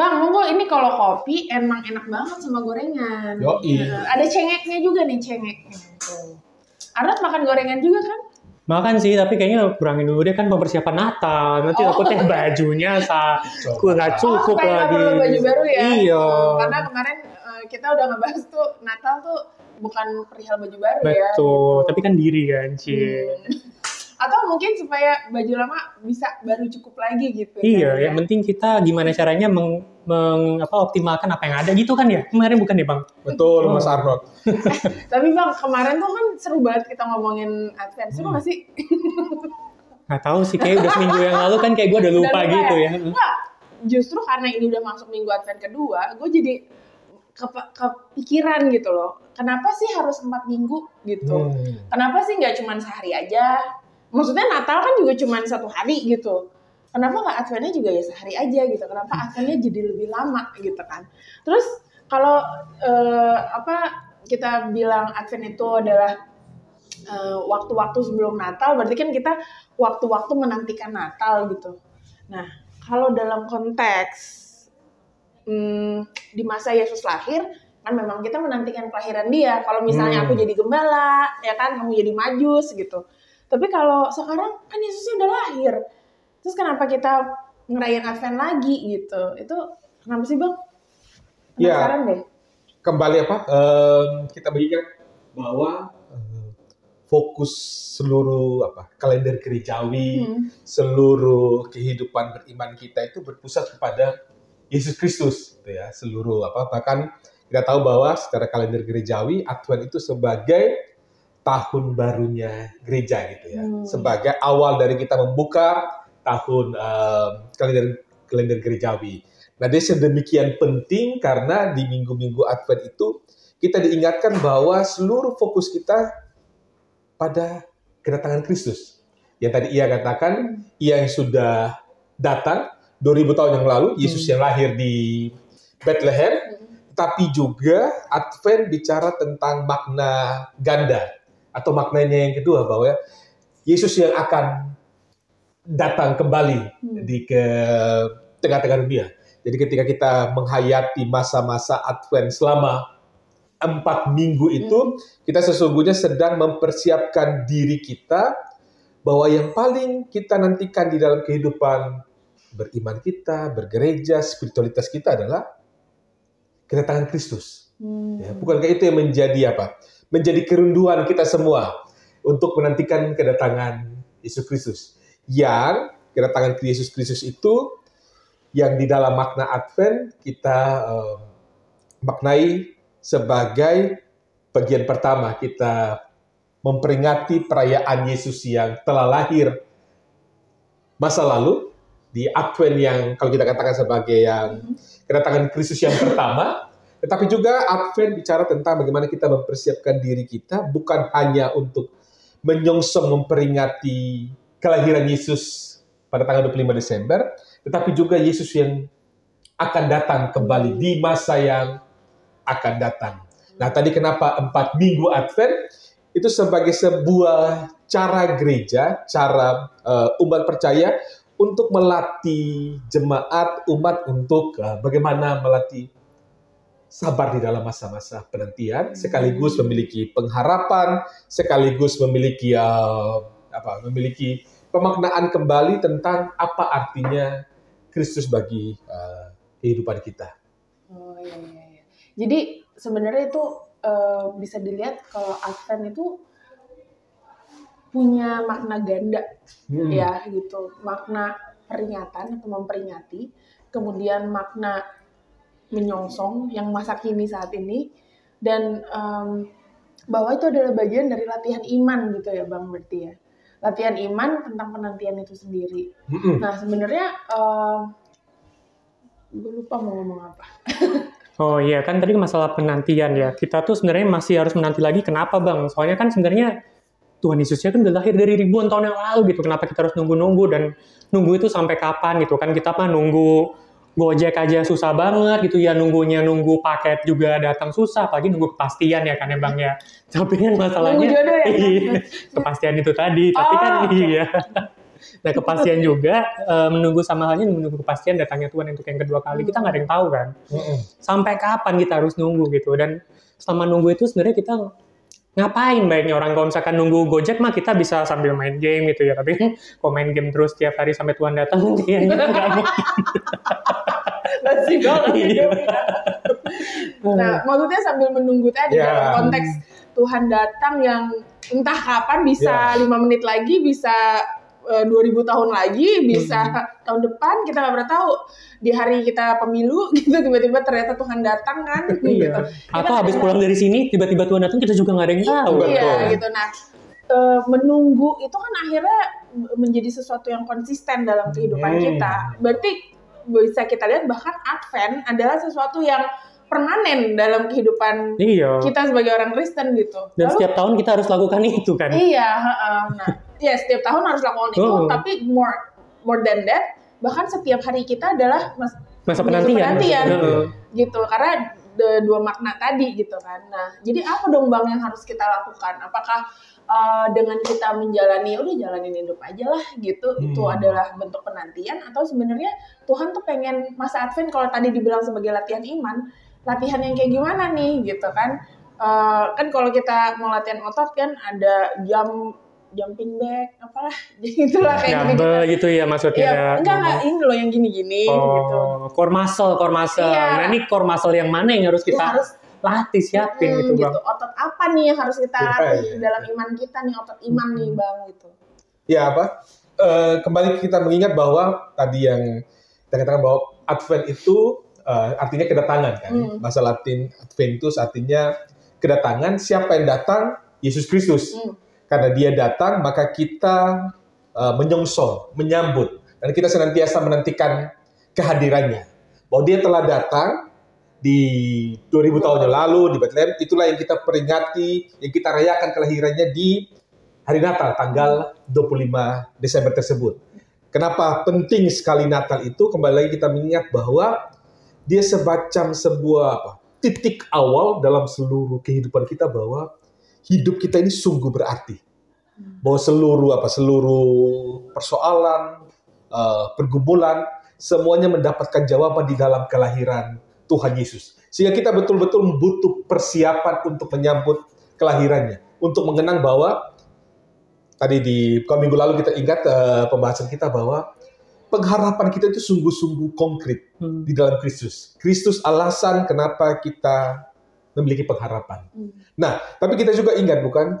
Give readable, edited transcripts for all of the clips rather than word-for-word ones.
Bang, monggo ini kalau kopi emang enak banget sama gorengan. Yoi. Ada cengeknya juga nih, cengek. Arnold makan gorengan juga kan? Makan sih, tapi kayaknya kurangin dulu deh kan persiapan Natal. Nanti takutnya bajunya nggak cukup lagi. Perlu baju baru ya? Iya. Karena kemarin kita udah ngebahas tuh Natal tuh bukan perihal baju baru ya. Betul, tapi kan diri kan, Cie. Atau mungkin supaya baju lama bisa baru cukup lagi gitu. Iya, kan, yang penting kita gimana caranya optimalkan apa yang ada gitu kan ya. Kemarin bukan ya, Bang? Betul, Mas Arnold. Tapi Bang, kemarin tuh kan seru banget kita ngomongin Advent. Seru nggak sih? Nggak tahu sih, kayak udah seminggu yang lalu kan kayak gue udah lupa gitu ya. Enggak, justru karena ini udah masuk minggu Advent kedua, gue jadi kepikiran gitu loh. Kenapa sih harus 4 minggu gitu? Kenapa sih nggak cuma sehari aja? Maksudnya Natal kan juga cuma 1 hari gitu. Kenapa nggak Adventnya juga ya sehari aja gitu? Kenapa Adventnya jadi lebih lama gitu kan? Terus kalau kita bilang Advent itu adalah waktu-waktu sebelum Natal, berarti kan kita waktu-waktu menantikan Natal gitu. Nah, kalau dalam konteks di masa Yesus lahir, kan memang kita menantikan kelahiran dia. Kalau misalnya aku jadi gembala, ya kan, kamu jadi majus gitu. Tapi kalau sekarang kan Yesusnya udah lahir. Terus kenapa kita ngerayain Advent lagi gitu? Itu kenapa sih Bang? Penasaran deh. Kembali kita bagikan bahwa fokus seluruh kalender gerejawi, seluruh kehidupan beriman kita itu berpusat kepada Yesus Kristus, gitu ya. Seluruh bahkan kita tahu bahwa secara kalender gerejawi Advent itu sebagai tahun barunya gereja gitu ya, sebagai awal dari kita membuka tahun kalender gerejawi. Nah, dia sedemikian penting karena di minggu-minggu Advent itu kita diingatkan bahwa seluruh fokus kita pada kedatangan Kristus. Yang tadi ia katakan, ia yang sudah datang 2000 tahun yang lalu, Yesus yang lahir di Bethlehem, tapi juga Advent bicara tentang makna ganda. Atau maknanya yang kedua bahwa Yesus yang akan datang kembali ke tengah-tengah dunia. Jadi ketika kita menghayati masa-masa Advent selama 4 minggu itu, kita sesungguhnya sedang mempersiapkan diri kita bahwa yang paling kita nantikan di dalam kehidupan beriman kita, bergereja, spiritualitas kita adalah kedatangan Kristus. Ya, bukankah itu yang menjadi menjadi kerinduan kita semua untuk menantikan kedatangan Yesus Kristus. Yang kedatangan Yesus Kristus itu yang di dalam makna Advent kita maknai sebagai bagian pertama kita memperingati perayaan Yesus yang telah lahir masa lalu di Advent yang kalau kita katakan sebagai yang kedatangan Kristus yang pertama. Tetapi juga Advent bicara tentang bagaimana kita mempersiapkan diri kita bukan hanya untuk menyongsong memperingati kelahiran Yesus pada tanggal 25 Desember, tetapi juga Yesus yang akan datang kembali di masa yang akan datang. Nah, tadi kenapa 4 minggu Advent? Itu sebagai sebuah cara gereja, cara umat percaya untuk melatih jemaat, umat untuk bagaimana melatih sabar di dalam masa-masa penantian, sekaligus memiliki pengharapan, sekaligus memiliki memiliki pemaknaan kembali tentang apa artinya Kristus bagi kehidupan kita. Oh iya. Jadi sebenarnya itu bisa dilihat kalau Advent itu punya makna ganda, ya gitu, makna peringatan atau memperingati, kemudian makna menyongsong yang masa kini saat ini, dan bahwa itu adalah bagian dari latihan iman gitu ya Bang, berarti ya. Latihan iman tentang penantian itu sendiri. Nah sebenarnya gue lupa mau ngomong apa. Oh iya, kan tadi masalah penantian ya. Kita tuh sebenarnya masih harus menanti lagi. Kenapa Bang? Soalnya kan sebenarnya Tuhan Yesusnya kan udah lahir dari ribuan tahun yang lalu gitu. Kenapa kita harus nunggu-nunggu, dan nunggu itu sampai kapan gitu kan? Kita mah nunggu Gojek aja susah banget gitu ya, nunggu paket juga datang susah, apalagi nunggu kepastian ya kan ya Bang ya. Tapi kan masalahnya nunggu jodoh ya? Iya, kepastian itu tadi, tapi kan iya. Nah, kepastian juga menunggu sama halnya menunggu kepastian datangnya Tuhan untuk yang kedua kali. Kita nggak ada yang tahu kan. Sampai kapan kita harus nunggu gitu. Dan selama nunggu itu sebenarnya kita ngapain baiknya orang kalau misalkan nunggu Gojek mah kita bisa sambil main game gitu ya. Tapi kalau main game terus tiap hari sampai Tuhan datang kayaknya nggak mungkin. Masih banget hidup. Nah, maksudnya sambil menunggu tadi dalam konteks Tuhan datang yang entah kapan, bisa 5 menit lagi, bisa 2000 tahun lagi, bisa tahun depan, kita nggak pernah tahu. Di hari kita pemilu gitu tiba-tiba ternyata Tuhan datang kan. Gitu. Atau habis pulang dari sini tiba-tiba Tuhan datang kita juga nggak ada yang tahu. Iya gitu. Nah, menunggu itu kan akhirnya menjadi sesuatu yang konsisten dalam kehidupan kita. Berarti bisa kita lihat bahkan Advent adalah sesuatu yang permanen dalam kehidupan kita sebagai orang Kristen gitu. Dan setiap tahun kita harus lakukan itu kan? Iya, nah, setiap tahun harus lakukan itu, tapi more than that, bahkan setiap hari kita adalah masa penantian. Gitu, karena dua makna tadi gitu kan. Nah, jadi apa dong Bang yang harus kita lakukan? Apakah dengan kita menjalani, udah jalanin hidup aja lah gitu, itu adalah bentuk penantian, atau sebenarnya Tuhan tuh pengen masa Advent kalau tadi dibilang sebagai latihan iman, latihan yang kayak gimana nih gitu kan? Kan kalau kita mau latihan otot kan ada jumping back, apalah, itulah kayak gitu ya maksudnya. Enggak, ini loh yang gini-gini gitu. Core muscle. Nah ini core muscle yang mana yang harus kita latih, siapin gitu Bang. Otot apa nih yang harus kita latih dalam iman kita nih, otot iman nih Bang gitu. Ya kembali kita mengingat bahwa tadi yang kita katakan bahwa Advent itu artinya kedatangan kan. Bahasa Latin Adventus artinya kedatangan. Siapa yang datang? Yesus Kristus. Karena dia datang maka kita menyongsong, menyambut, dan kita senantiasa menantikan kehadirannya. Bahwa dia telah datang di 2000 tahun yang lalu di Bethlehem, itulah yang kita peringati, yang kita rayakan kelahirannya di hari Natal tanggal 25 Desember tersebut. Kenapa penting sekali Natal itu? Kembali lagi kita mengingat bahwa dia semacam sebuah titik awal dalam seluruh kehidupan kita, bahwa hidup kita ini sungguh berarti. Bahwa seluruh persoalan, pergumulan, semuanya mendapatkan jawaban di dalam kelahiran Tuhan Yesus. Sehingga kita betul-betul butuh persiapan untuk menyambut kelahirannya. Untuk mengenang bahwa, tadi kalau minggu lalu kita ingat pembahasan kita bahwa pengharapan kita itu sungguh-sungguh konkret di dalam Kristus. Kristus alasan kenapa kita memiliki pengharapan. Nah, tapi kita juga ingat bukan,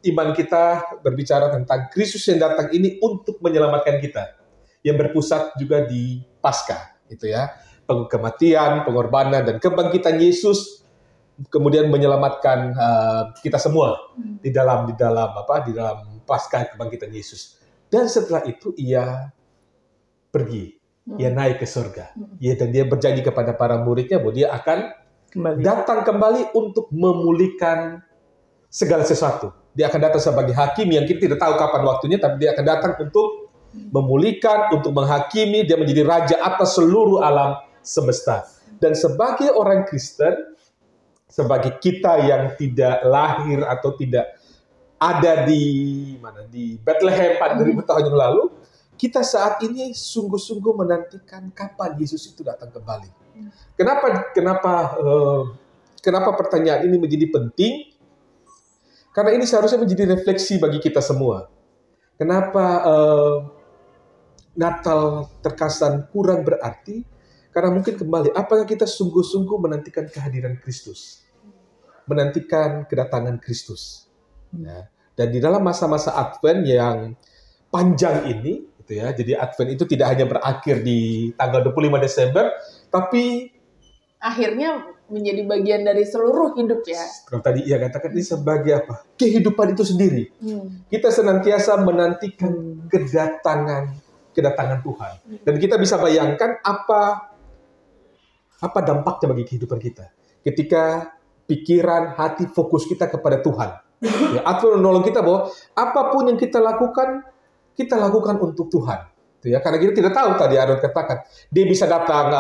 iman kita berbicara tentang Kristus yang datang ini untuk menyelamatkan kita. Yang berpusat juga di Paskah, gitu ya. Kematian, pengorbanan, dan kebangkitan Yesus kemudian menyelamatkan kita semua di dalam Paskah kebangkitan Yesus. Dan setelah itu ia pergi, ia naik ke surga. Dan dia berjanji kepada para muridnya bahwa dia akan datang kembali untuk memulihkan segala sesuatu. Dia akan datang sebagai hakim yang kita tidak tahu kapan waktunya, tapi dia akan datang untuk memulihkan, untuk menghakimi. Dia menjadi raja atas seluruh alam semesta. Dan sebagai orang Kristen, sebagai kita yang tidak lahir atau tidak ada di Bethlehem 4000 tahun yang lalu, kita saat ini sungguh-sungguh menantikan kapan Yesus itu datang kembali. Kenapa pertanyaan ini menjadi penting? Karena ini seharusnya menjadi refleksi bagi kita semua. Kenapa Natal terkesan kurang berarti? Karena mungkin kembali, apakah kita sungguh-sungguh menantikan kehadiran Kristus? Menantikan kedatangan Kristus. Ya. Dan di dalam masa-masa Advent yang panjang ini, gitu ya, jadi Advent itu tidak hanya berakhir di tanggal 25 Desember, tapi akhirnya menjadi bagian dari seluruh hidup ya. Kalau tadi ia katakan ini sebagai apa? Kehidupan itu sendiri. Kita senantiasa menantikan kedatangan Tuhan. Dan kita bisa bayangkan apa dampaknya bagi kehidupan kita. Ketika pikiran, hati, fokus kita kepada Tuhan. Ya, Advent menolong kita bahwa apapun yang kita lakukan untuk Tuhan. Ya, karena kita tidak tahu, tadi Aaron katakan, dia bisa datang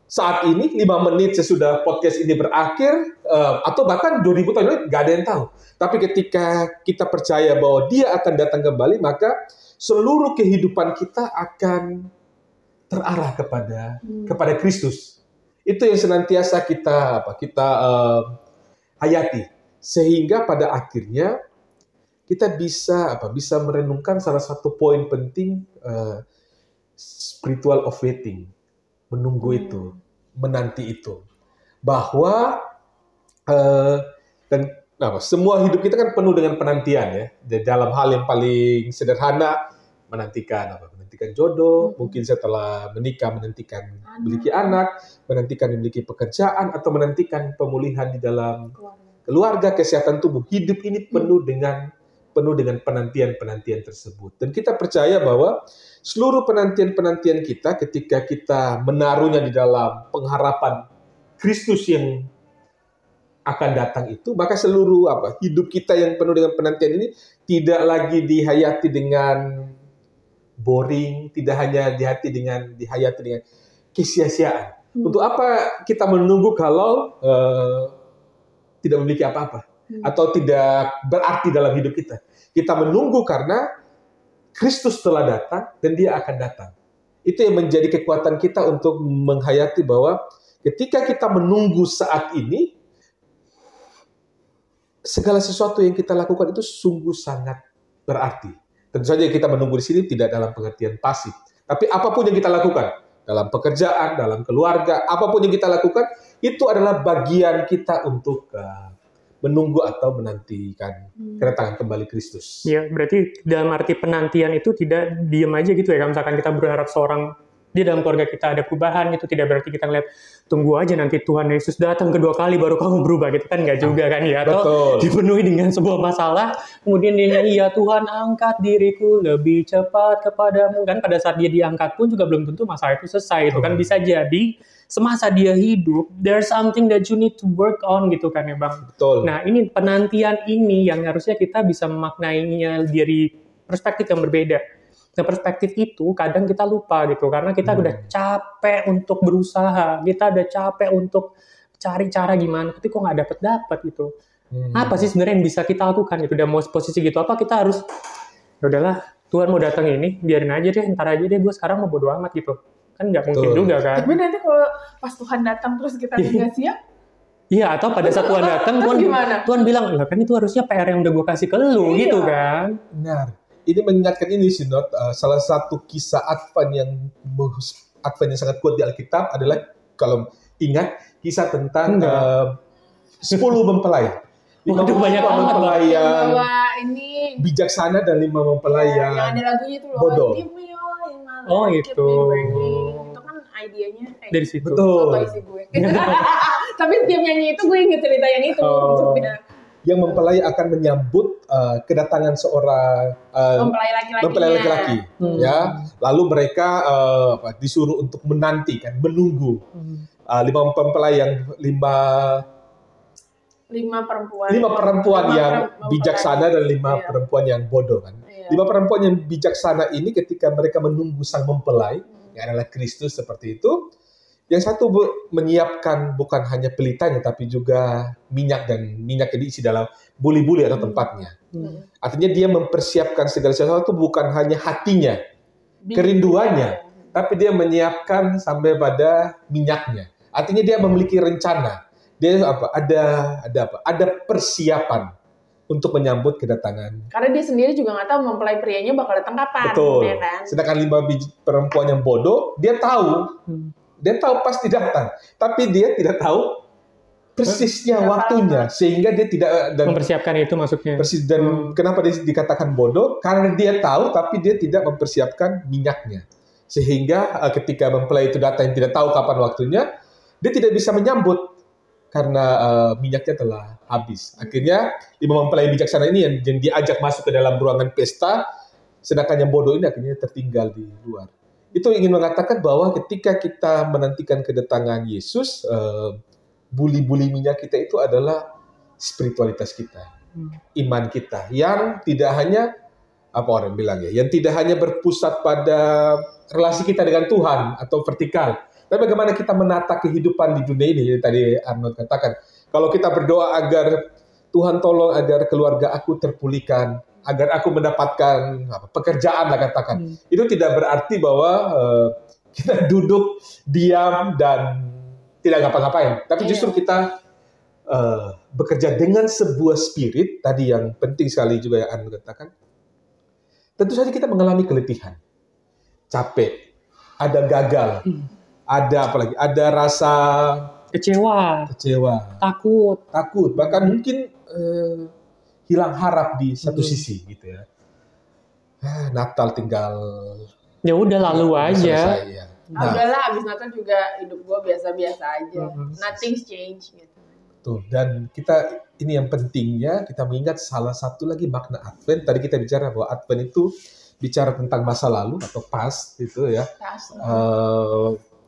saat ini 5 menit sesudah podcast ini berakhir, atau bahkan 2000 tahun lalu, nggak ada yang tahu. Tapi ketika kita percaya bahwa Dia akan datang kembali, maka seluruh kehidupan kita akan terarah kepada Kristus. Itu yang senantiasa kita hayati, sehingga pada akhirnya kita bisa merenungkan salah satu poin penting, spiritual of waiting, menunggu itu, menanti itu, bahwa semua hidup kita kan penuh dengan penantian ya. Dalam hal yang paling sederhana, menantikan jodoh, mungkin setelah menikah menantikan memiliki anak, menantikan memiliki pekerjaan, atau menantikan pemulihan di dalam keluarga, kesehatan tubuh. Hidup ini penuh dengan penantian-penantian tersebut. Dan kita percaya bahwa seluruh penantian-penantian kita, ketika kita menaruhnya di dalam pengharapan Kristus yang akan datang itu, maka seluruh hidup kita yang penuh dengan penantian ini tidak lagi dihayati dengan boring, tidak hanya dihayati dengan kesia-siaan. Untuk apa kita menunggu kalau tidak memiliki apa-apa atau tidak berarti dalam hidup kita? Kita menunggu karena Kristus telah datang dan Dia akan datang. Itu yang menjadi kekuatan kita untuk menghayati bahwa ketika kita menunggu saat ini, segala sesuatu yang kita lakukan itu sungguh sangat berarti. Tentu saja kita menunggu di sini tidak dalam pengertian pasif. Tapi apapun yang kita lakukan, dalam pekerjaan, dalam keluarga, apapun yang kita lakukan, itu adalah bagian kita untuk menunggu atau menantikan kedatangan kembali Kristus. Ya, berarti dalam arti penantian itu tidak diam aja gitu ya. Kalau misalkan kita berharap di dalam keluarga kita ada perubahan, itu tidak berarti kita ngeliat, tunggu aja nanti Tuhan Yesus datang kedua kali baru kamu berubah gitu kan, nggak juga kan ya. Atau dipenuhi dengan sebuah masalah, kemudian dia nyanyi, ya Tuhan angkat diriku lebih cepat kepadamu. Kan pada saat dia diangkat pun juga belum tentu masalah itu selesai. Itu kan bisa jadi semasa dia hidup, there's something that you need to work on gitu kan ya Bang. Betul. Nah ini penantian ini yang harusnya kita bisa memaknainya dari perspektif yang berbeda. Nah perspektif itu kadang kita lupa gitu, karena kita udah capek untuk berusaha, kita udah capek untuk cari cara gimana, tapi kok nggak dapet gitu. Apa sih sebenarnya yang bisa kita lakukan gitu? Udah mau posisi gitu, apa kita harus, ya udahlah Tuhan mau datang ini, biarin aja deh, ntar aja deh, gue sekarang mau bodo amat gitu. Kan nggak mungkin juga kan. Tapi nanti kalau pas Tuhan datang terus kita nggak siap, iya, atau pada saat Tuhan datang, Tuhan bilang, lah kan itu harusnya PR yang udah gue kasih ke lu gitu kan. Benar. Ini mengingatkan ini sih, salah satu kisah Advent yang sangat kuat di Alkitab adalah, kalau ingat, kisah tentang 10 mempelai. 5 mempelai yang bijaksana dan 5 mempelai yang ada lagunya itu loh, bodoh. Oh itu. Itu kan idenya dari situ. Betul. Tapi setiap nyanyi itu gue inget cerita yang itu. Yang mempelai akan menyambut kedatangan seorang mempelai laki-laki, ya. Lalu mereka disuruh untuk menanti, kan, menunggu. 5 mempelai yang 5 perempuan yang bijaksana dan 5 perempuan yang bodoh, kan. 5 perempuan yang bijaksana ini ketika mereka menunggu sang mempelai, yang adalah Kristus seperti itu, yang satu menyiapkan bukan hanya pelitanya tapi juga minyak, dan minyak yang diisi dalam buli-buli atau tempatnya. Artinya dia mempersiapkan segala sesuatu, bukan hanya hatinya, kerinduannya, tapi dia menyiapkan sampai pada minyaknya. Artinya dia memiliki rencana. Dia ada persiapan untuk menyambut kedatangan. Karena dia sendiri juga nggak tahu mempelai prianya bakal datang kapan. Betul. Ya kan? Sedangkan 5 perempuan yang bodoh, dia tahu. Dia tahu pasti datang, tapi dia tidak tahu persisnya waktunya, sehingga dia tidak mempersiapkan itu maksudnya. Persis, dan kenapa dia dikatakan bodoh? Karena dia tahu, tapi dia tidak mempersiapkan minyaknya, sehingga ketika mempelai itu datang yang tidak tahu kapan waktunya, dia tidak bisa menyambut karena minyaknya telah habis. Akhirnya 5 mempelai bijaksana ini yang diajak masuk ke dalam ruangan pesta, sedangkan yang bodoh ini akhirnya tertinggal di luar. Itu ingin mengatakan bahwa ketika kita menantikan kedatangan Yesus, buli-buli minyak kita itu adalah spiritualitas kita, iman kita, yang tidak hanya, apa orang bilang ya, yang tidak hanya berpusat pada relasi kita dengan Tuhan atau vertikal, Tapi bagaimana kita menata kehidupan di dunia ini, tadi Arnold katakan, kalau kita berdoa agar Tuhan tolong agar keluarga aku terpulihkan, agar aku mendapatkan pekerjaan lah katakan, itu tidak berarti bahwa kita duduk diam dan tidak ngapa-ngapain. Tapi justru kita bekerja dengan sebuah spirit, tadi yang penting sekali juga yang Arnold katakan, tentu saja kita mengalami keletihan, capek, ada gagal, ada apalagi, ada rasa kecewa, takut, bahkan mungkin hilang harap di satu sisi gitu ya. Natal tinggal ya udah lalu aja. Selesai, ya. Nah, udahlah, abis Natal juga hidup gue biasa-biasa aja, nothing's change gitu. Tuh, dan kita ini yang pentingnya kita mengingat salah satu lagi makna Advent. Tadi kita bicara bahwa Advent itu bicara tentang masa lalu atau past gitu ya.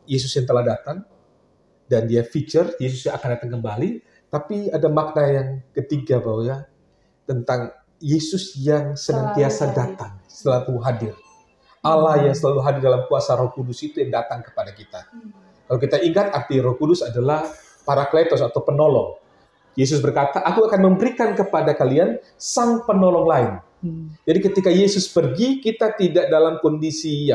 Yesus yang telah datang dan dia feature Yesus yang akan datang kembali. Tapi ada makna yang ketiga bahwa ya tentang Yesus yang senantiasa datang, selalu hadir. Allah yang selalu hadir dalam kuasa Roh Kudus itu yang datang kepada kita. Kalau kita ingat arti Roh Kudus adalah Parakletos atau penolong. Yesus berkata, aku akan memberikan kepada kalian sang penolong lain. Jadi ketika Yesus pergi, kita tidak dalam kondisi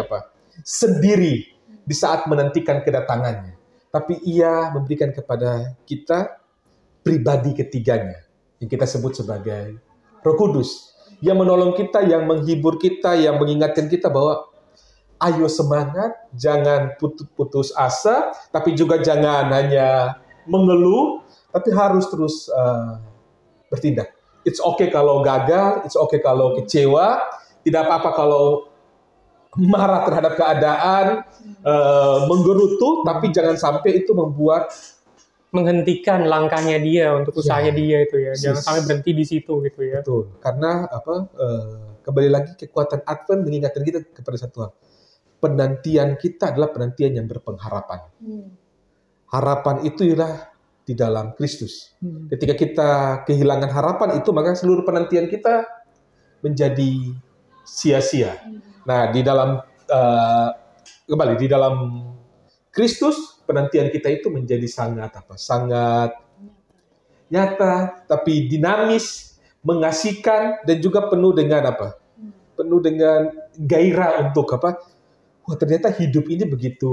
sendiri di saat menantikan kedatangannya. Tapi ia memberikan kepada kita pribadi ketiganya, yang kita sebut sebagai Roh Kudus. Yang menolong kita, yang menghibur kita, yang mengingatkan kita bahwa ayo semangat, jangan putus asa, tapi juga jangan hanya mengeluh, tapi harus terus bertindak. It's okay kalau gagal, it's okay kalau kecewa, tidak apa-apa kalau marah terhadap keadaan, menggerutu, tapi jangan sampai itu membuat menghentikan langkahnya dia untuk usahanya dia itu ya. Jangan sampai berhenti di situ gitu ya. Betul. Karena kembali lagi kekuatan Advent mengingatkan kita kepada satu hal. Penantian kita adalah penantian yang berpengharapan. Harapan itu ialah di dalam Kristus. Ketika kita kehilangan harapan itu, maka seluruh penantian kita menjadi sia-sia. Nah, di dalam kembali di dalam Kristus, penantian kita itu menjadi sangat nyata, tapi dinamis, mengasihkan, dan juga penuh dengan penuh dengan gairah untuk wah ternyata hidup ini begitu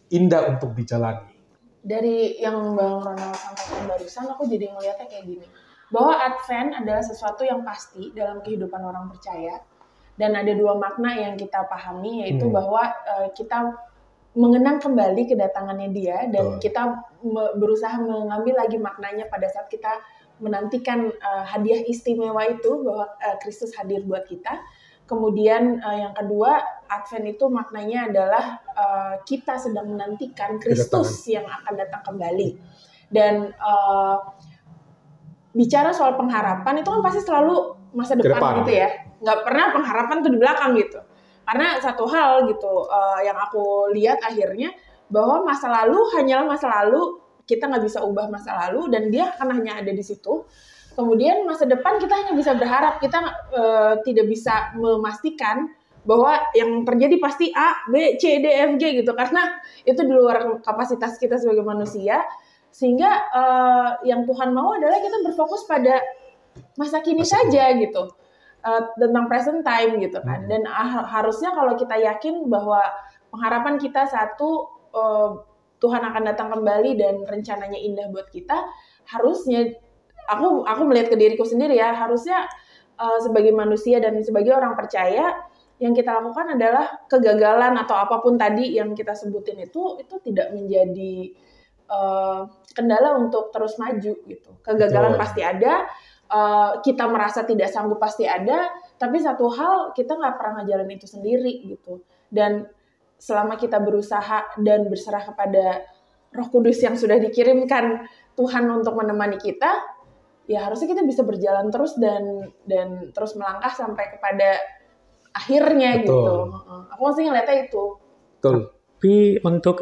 indah untuk dijalani. Dari yang Bang Ronald sampaikan barusan, aku jadi ngeliatnya kayak gini, bahwa Advent adalah sesuatu yang pasti dalam kehidupan orang percaya, dan ada dua makna yang kita pahami, yaitu bahwa kita mengenang kembali kedatangannya dia, dan kita berusaha mengambil lagi maknanya pada saat kita menantikan hadiah istimewa itu, bahwa Kristus hadir buat kita. Kemudian yang kedua, Advent itu maknanya adalah kita sedang menantikan Kristus yang akan datang kembali. Dan bicara soal pengharapan itu kan pasti selalu masa depan gitu ya. Nggak pernah pengharapan tuh di belakang gitu. Karena satu hal gitu yang aku lihat akhirnya, bahwa masa lalu hanyalah masa lalu, kita nggak bisa ubah masa lalu, dan dia akan hanya ada di situ. Kemudian masa depan kita hanya bisa berharap, kita tidak bisa memastikan bahwa yang terjadi pasti A, B, C, D, F, G gitu, karena itu di luar kapasitas kita sebagai manusia. Sehingga yang Tuhan mau adalah kita berfokus pada masa kini saja gitu, tentang present time gitu kan. Dan harusnya kalau kita yakin bahwa pengharapan kita satu, Tuhan akan datang kembali dan rencananya indah buat kita, harusnya aku melihat ke diriku sendiri ya, harusnya sebagai manusia dan sebagai orang percaya, yang kita lakukan adalah kegagalan atau apapun tadi yang kita sebutin itu tidak menjadi kendala untuk terus maju gitu. Kegagalan pasti ada, kita merasa tidak sanggup pasti ada, tapi satu hal, kita nggak pernah ngejalanin itu sendiri gitu. Dan selama kita berusaha dan berserah kepada Roh Kudus yang sudah dikirimkan Tuhan untuk menemani kita, ya harusnya kita bisa berjalan terus dan terus melangkah sampai kepada akhirnya. Betul. Gitu. Aku masih ngeliatnya itu. Betul. Tapi untuk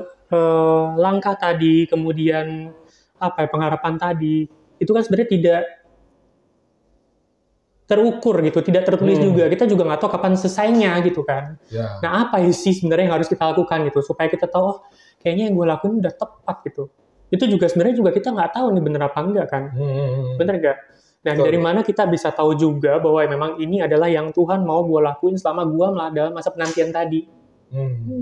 langkah tadi, kemudian pengharapan tadi, itu kan sebenarnya tidak terukur gitu, tidak tertulis juga. Kita juga nggak tahu kapan selesainya gitu kan. Ya. Nah, apa sih sebenarnya yang harus kita lakukan gitu supaya kita tahu, oh, kayaknya yang gue lakuin udah tepat gitu. Itu juga sebenarnya juga kita nggak tahu nih bener apa enggak kan. Bener nggak? Nah, dari mana kita bisa tahu juga bahwa memang ini adalah yang Tuhan mau gue lakuin selama gue dalam masa penantian tadi.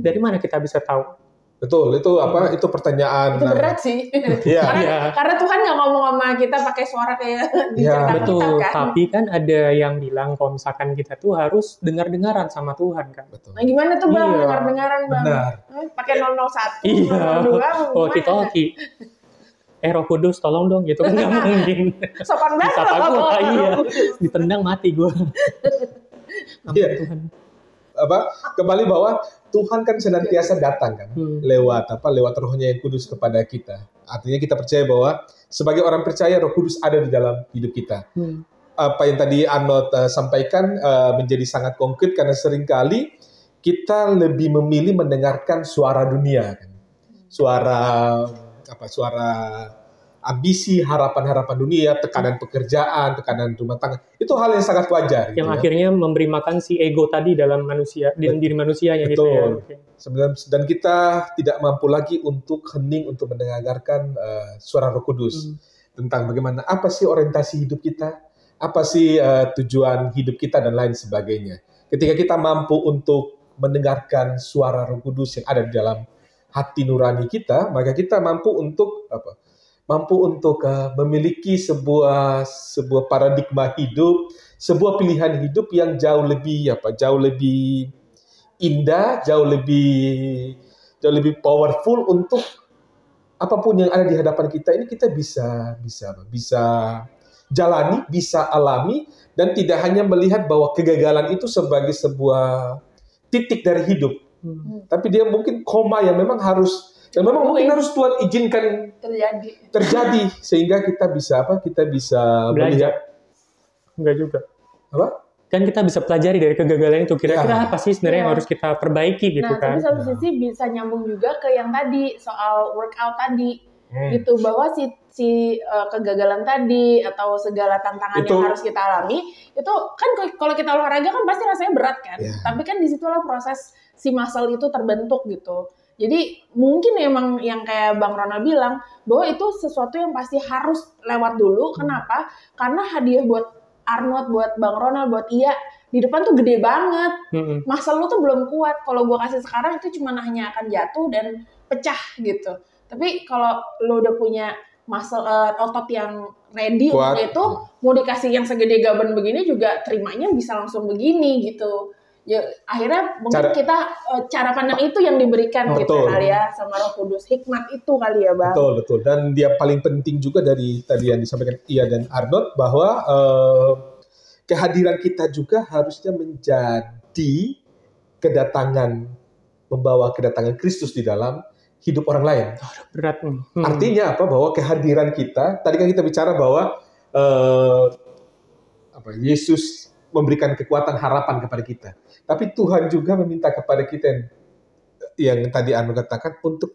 Dari mana kita bisa tahu? Betul, itu apa? Itu pertanyaan. Itu berat sih. Karena Tuhan nggak ngomong sama kita pakai suara kayak di cerita betul, kita kan. Tapi kan ada yang bilang kalau misalkan kita tuh harus dengar-dengaran sama Tuhan kan. Betul. Nah, gimana tuh Bang? Dengar-dengaran Bang. Benar. Pakai 001, Iya. 002. Walkie-talkie. Roh Kudus tolong dong gitu kan nggak mungkin. Sopan banget. Disapa gue, iya. Ditendang mati gue. Iya. Kembali bahwa Tuhan kan senantiasa datang kan lewat Rohnya yang kudus kepada kita. Artinya kita percaya bahwa sebagai orang percaya Roh Kudus ada di dalam hidup kita. Apa yang tadi Arnold sampaikan menjadi sangat konkret karena seringkali kita lebih memilih mendengarkan suara dunia kan. Suara ambisi, harapan-harapan dunia, tekanan pekerjaan, tekanan rumah tangga. Itu hal yang sangat wajar. Yang akhirnya memberi makan si ego tadi dalam manusia, di diri manusianya. Betul. Gitu ya. Dan kita tidak mampu lagi untuk hening untuk mendengarkan suara Roh Kudus tentang bagaimana, apa sih orientasi hidup kita, apa sih tujuan hidup kita dan lain sebagainya. Ketika kita mampu untuk mendengarkan suara Roh Kudus yang ada di dalam hati nurani kita, maka kita mampu untuk memiliki sebuah paradigma hidup, sebuah pilihan hidup yang jauh lebih indah, jauh lebih powerful untuk apapun yang ada di hadapan kita ini kita bisa jalani, bisa alami, dan tidak hanya melihat bahwa kegagalan itu sebagai sebuah titik dari hidup, tapi dia mungkin koma yang memang harus mungkin harus Tuhan izinkan terjadi sehingga kita bisa melihat. Enggak juga. Apa? Kan kita bisa pelajari dari kegagalan itu. Kira-kira apa sih sebenarnya yang harus kita perbaiki gitu kan? Nah, tapi satu sisi bisa nyambung juga ke yang tadi soal workout tadi. Gitu, bahwa si kegagalan tadi atau segala tantangan yang harus kita alami itu kan kalau kita olahraga kan pasti rasanya berat kan. Tapi kan disitulah proses si muscle itu terbentuk gitu. Jadi mungkin emang yang kayak Bang Ronald bilang bahwa itu sesuatu yang pasti harus lewat dulu. Kenapa? Karena hadiah buat Arnold, buat Bang Ronald, buat Iya di depan tuh gede banget. Muscle lu tuh belum kuat. Kalau gua kasih sekarang itu cuma hanya akan jatuh dan pecah gitu. Tapi kalau lu udah punya muscle otot yang ready untuk itu, mau dikasih yang segede gaban begini juga terimanya bisa langsung begini gitu. Ya akhirnya mungkin kita cara pandang itu yang diberikan gitu kali ya sama Roh Kudus, hikmat itu kali ya Bang. Betul. Dan dia paling penting juga dari tadi yang disampaikan Iya dan Arnold bahwa kehadiran kita juga harusnya menjadi membawa kedatangan Kristus di dalam hidup orang lain. Berat. Artinya apa? Bahwa kehadiran kita, tadi kan kita bicara bahwa Yesus memberikan kekuatan harapan kepada kita. Tapi Tuhan juga meminta kepada kita yang tadi Anu katakan untuk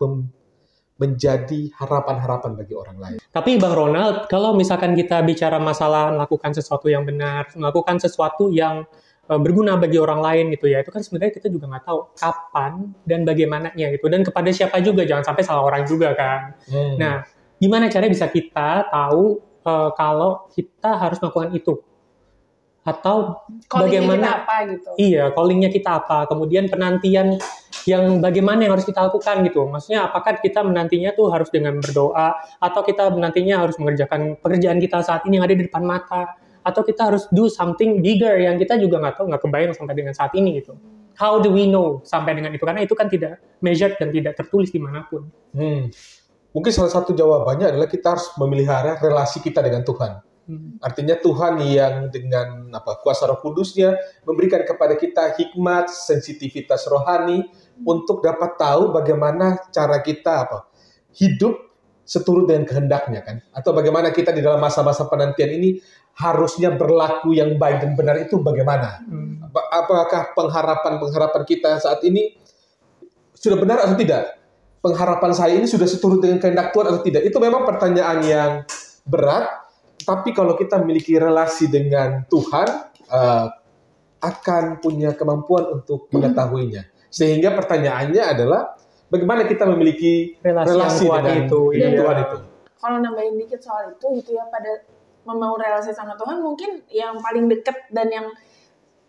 menjadi harapan-harapan bagi orang lain. Tapi Bang Ronald, kalau misalkan kita bicara masalah melakukan sesuatu yang benar, melakukan sesuatu yang berguna bagi orang lain gitu ya, itu kan sebenarnya kita juga nggak tahu kapan dan bagaimananya gitu, dan kepada siapa juga, jangan sampai salah orang juga kan. Nah, gimana caranya bisa kita tahu kalau kita harus melakukan itu? Atau bagaimana kita apa gitu. Iya, callingnya kita apa, kemudian penantian yang bagaimana yang harus kita lakukan gitu. Maksudnya apakah kita menantinya tuh harus dengan berdoa, atau kita menantinya harus mengerjakan pekerjaan kita saat ini yang ada di depan mata, atau kita harus do something bigger yang kita juga nggak tahu, nggak kebayang sampai dengan saat ini gitu. How do we know sampai dengan itu? Karena itu kan tidak measured dan tidak tertulis dimanapun. Mungkin salah satu jawabannya adalah kita harus memelihara relasi kita dengan Tuhan. Artinya Tuhan yang dengan kuasa Roh Kudusnya memberikan kepada kita hikmat, sensitivitas rohani untuk dapat tahu bagaimana cara kita hidup seturut dengan kehendaknya kan, atau bagaimana kita di dalam masa-masa penantian ini harusnya berlaku yang baik dan benar itu bagaimana? Apakah pengharapan kita saat ini sudah benar atau tidak? Pengharapan saya ini sudah seturut dengan kehendak Tuhan atau tidak? Itu memang pertanyaan yang berat. Tapi kalau kita memiliki relasi dengan Tuhan, akan punya kemampuan untuk mengetahuinya. Sehingga pertanyaannya adalah bagaimana kita memiliki relasi dengan Tuhan itu. Kalau nambahin dikit soal itu gitu ya, pada membangun relasi sama Tuhan mungkin yang paling deket dan yang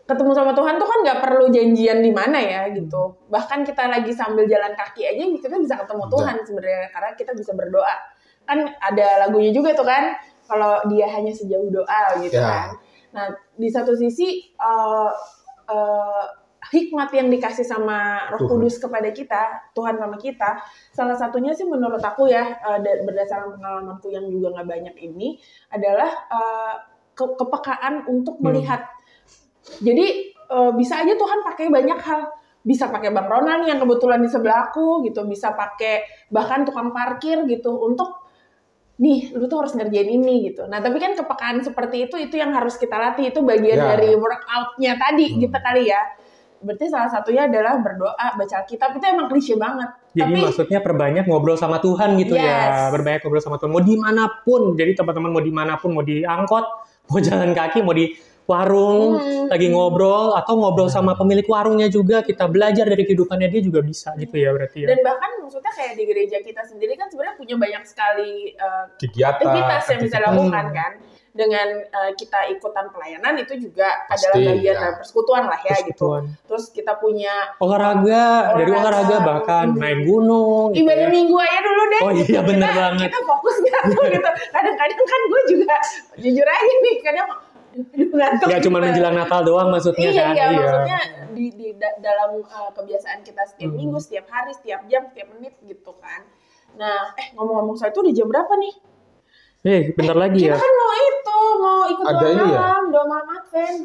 ketemu sama Tuhan tuh kan nggak perlu janjian di mana ya gitu. Bahkan kita lagi sambil jalan kaki aja kita bisa ketemu Tuhan sebenarnya karena kita bisa berdoa. Kan ada lagunya juga tuh kan, kalau dia hanya sejauh doa gitu kan. Nah di satu sisi hikmat yang dikasih sama Roh Kudus kepada kita, Tuhan sama kita, salah satunya sih menurut aku ya, berdasarkan pengalamanku yang juga nggak banyak ini, adalah kepekaan untuk melihat. Jadi bisa aja Tuhan pakai banyak hal, bisa pakai Bang Ronald yang kebetulan di sebelahku gitu, bisa pakai bahkan tukang parkir gitu untuk nih lu tuh harus ngerjain ini gitu. Nah tapi kan kepekaan seperti itu yang harus kita latih, itu bagian dari workout-nya tadi gitu kali ya. Berarti salah satunya adalah berdoa, baca Alkitab. Itu emang klise banget. Jadi maksudnya perbanyak ngobrol sama Tuhan gitu ya. Berbanyak ngobrol sama Tuhan. Mau dimanapun. Jadi teman-teman mau dimanapun. Mau di angkot, mau jalan kaki, mau di warung, lagi ngobrol. Atau ngobrol sama pemilik warungnya juga. Kita belajar dari kehidupannya dia juga bisa gitu ya berarti ya. Dan bahkan maksudnya kayak di gereja kita sendiri kan sebenarnya punya banyak sekali aktivitas yang bisa dilakukan kan. Dengan kita ikutan pelayanan itu juga adalah bagian dari persekutuan lah ya gitu. Terus kita punya olahraga dari olahraga bahkan naik gunung. Ibadah minggu aja dulu deh. Oh iya bener banget. Kita fokus nggak tuh gitu. Kadang-kadang kan gue juga jujur aja nih kadang ya cuma menjelang Natal doang maksudnya kan. Iya, maksudnya di dalam kebiasaan kita setiap minggu, setiap hari, setiap jam, setiap menit gitu kan. Nah, ngomong-ngomong soal itu udah jam berapa nih? Bentar lagi ya. Kita kan mau ikut doa malam Advent.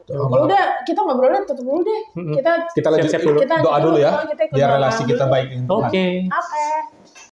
Ya udah, kita ngobrolnya tutup dulu deh. Kita lanjut dulu. Doa dulu ya. Biar relasi kita baik. Oke.